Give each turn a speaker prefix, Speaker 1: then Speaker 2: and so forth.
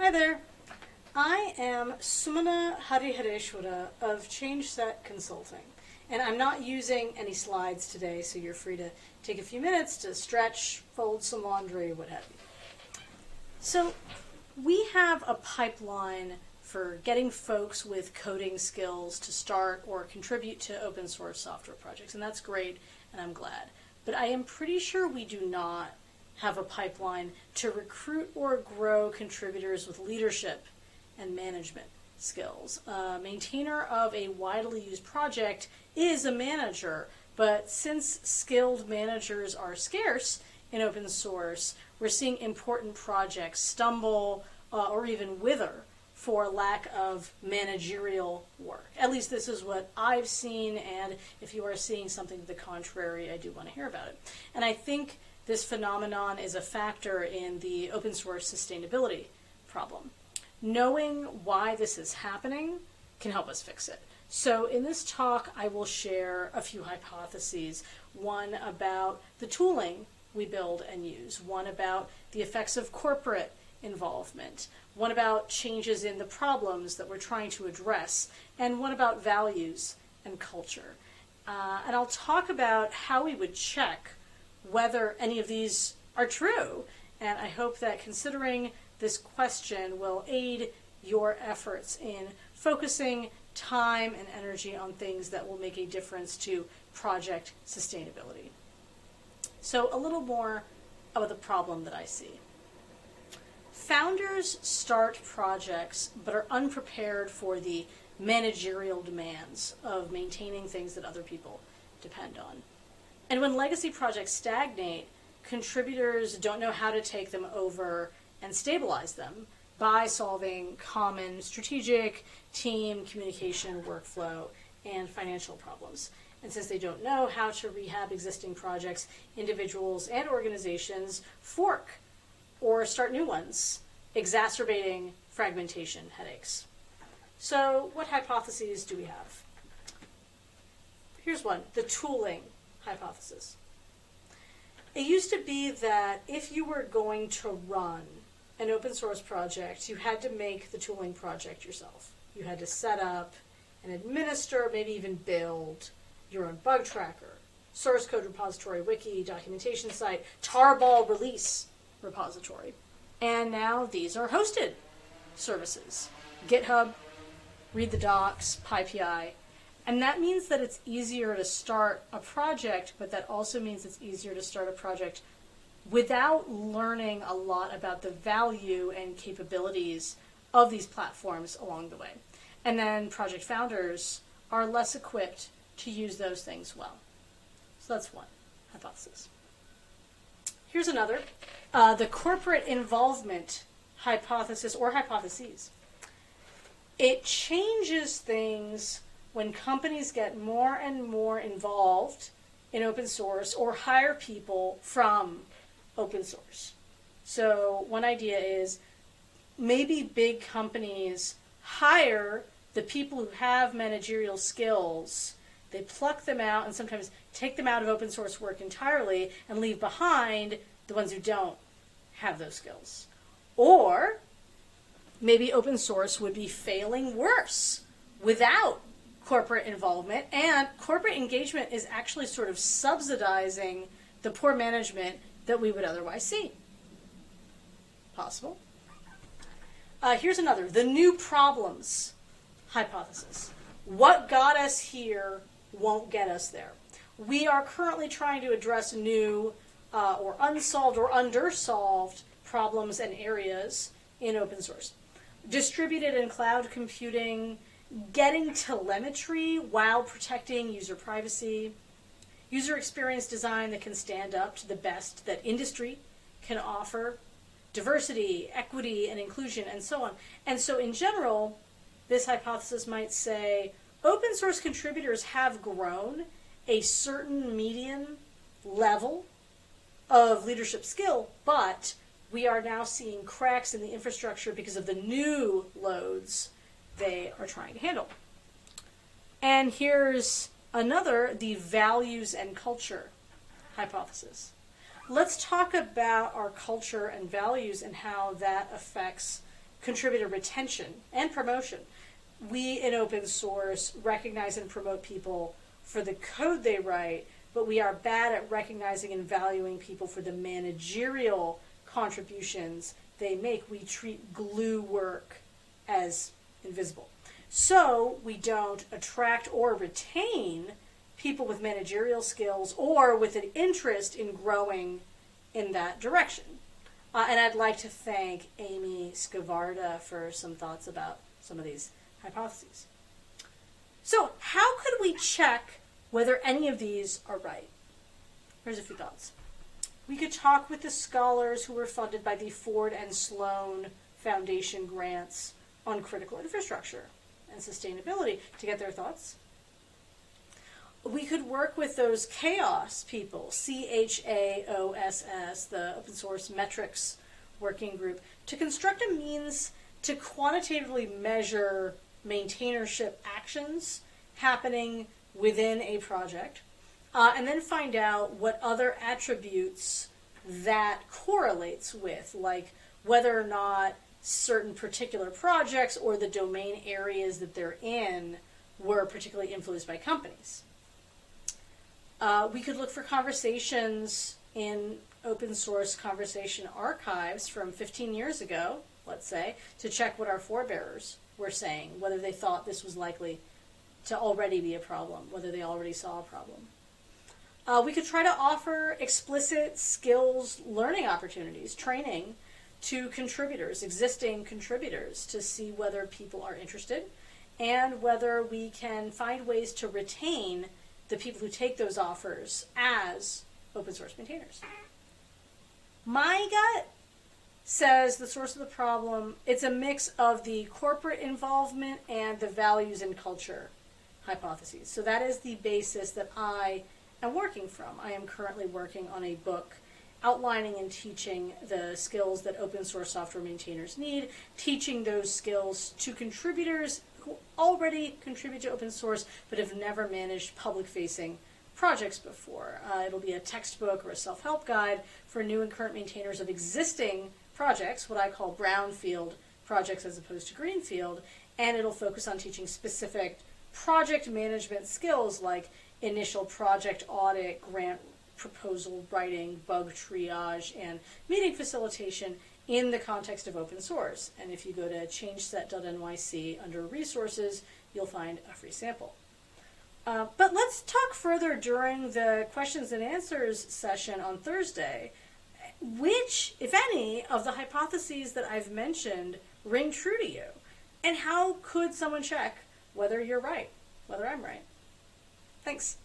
Speaker 1: Hi there. I am Sumana Harihareshwara of ChangeSet Consulting. And I'm not using any slides today, so you're free to take a few minutes to stretch, fold some laundry, what have you. So we have a pipeline for getting folks with coding skills to start or contribute to open source software projects, and that's great, and I'm glad. But I am pretty sure we do not have a pipeline to recruit or grow contributors with leadership and management skills. A maintainer of a widely used project is a manager, but since skilled managers are scarce in open source, we're seeing important projects stumble or even wither for lack of managerial work. At least this is what I've seen, and if you are seeing something to the contrary, I do want to hear about it. And I think this phenomenon is a factor in the open source sustainability problem. Knowing why this is happening can help us fix it. So in this talk, I will share a few hypotheses. One about the tooling we build and use. One about the effects of corporate involvement. One about changes in the problems that we're trying to address. And one about values and culture. And I'll talk about how we would check whether any of these are true. And I hope that considering this question will aid your efforts in focusing time and energy on things that will make a difference to project sustainability. So a little more about the problem that I see. Founders start projects but are unprepared for the managerial demands of maintaining things that other people depend on. And when legacy projects stagnate, contributors don't know how to take them over and stabilize them by solving common strategic, team, communication, workflow, and financial problems. And since they don't know how to rehab existing projects, individuals and organizations fork or start new ones, exacerbating fragmentation headaches. So what hypotheses do we have? Here's one, the tooling hypothesis. It used to be that if you were going to run an open source project, you had to make the tooling project yourself. You had to set up and administer, maybe even build your own bug tracker, source code repository, wiki, documentation site, tarball release repository. And now these are hosted services. GitHub, read the docs, PyPI. And that means that it's easier to start a project, but that also means it's easier to start a project without learning a lot about the value and capabilities of these platforms along the way. And then project founders are less equipped to use those things well. So that's one hypothesis. Here's another, the corporate involvement hypothesis or hypotheses. It changes things when companies get more and more involved in open source or hire people from open source. So one idea is maybe big companies hire the people who have managerial skills, they pluck them out and sometimes take them out of open source work entirely and leave behind the ones who don't have those skills. Or maybe open source would be failing worse without corporate involvement, and corporate engagement is actually sort of subsidizing the poor management that we would otherwise see. Possible. Here's another, the new problems hypothesis. What got us here won't get us there. We are currently trying to address new or unsolved or undersolved problems and areas in open source. Distributed and cloud computing, getting telemetry while protecting user privacy, user experience design that can stand up to the best that industry can offer, diversity, equity, and inclusion, and so on. And so in general, this hypothesis might say open source contributors have grown a certain median level of leadership skill, but we are now seeing cracks in the infrastructure because of the new loads they are trying to handle. And here's another, the values and culture hypothesis. Let's talk about our culture and values and how that affects contributor retention and promotion. We in open source recognize and promote people for the code they write, but we are bad at recognizing and valuing people for the managerial contributions they make. We treat glue work as invisible. So we don't attract or retain people with managerial skills or with an interest in growing in that direction. And I'd like to thank Amy Scavarda for some thoughts about some of these hypotheses. So how could we check whether any of these are right? Here's a few thoughts. We could talk with the scholars who were funded by the Ford and Sloan Foundation grants on critical infrastructure and sustainability to get their thoughts. We could work with those CHAOSS people, CHAOSS, the Open Source Metrics Working Group, to construct a means to quantitatively measure maintainership actions happening within a project, and then find out what other attributes that correlates with, like whether or not certain particular projects or the domain areas that they're in were particularly influenced by companies. We could look for conversations in open source conversation archives from 15 years ago, let's say, to check what our forebearers were saying, whether they thought this was likely to already be a problem, whether they already saw a problem. We could try to offer explicit skills learning opportunities, training to contributors, existing contributors, to see whether people are interested and whether we can find ways to retain the people who take those offers as open source maintainers. My gut says the source of the problem, it's a mix of the corporate involvement and the values and culture hypotheses. So that is the basis that I am working from. I am currently working on a book outlining and teaching the skills that open source software maintainers need, teaching those skills to contributors who already contribute to open source but have never managed public-facing projects before. It'll be a textbook or a self-help guide for new and current maintainers of existing projects, what I call brownfield projects as opposed to greenfield, and it'll focus on teaching specific project management skills like initial project audit, grant proposal writing, bug triage, and meeting facilitation in the context of open source. And if you go to changeset.nyc under resources, you'll find a free sample. But let's talk further during the questions and answers session on Thursday. Which, if any, of the hypotheses that I've mentioned ring true to you? And how could someone check whether you're right, whether I'm right? Thanks.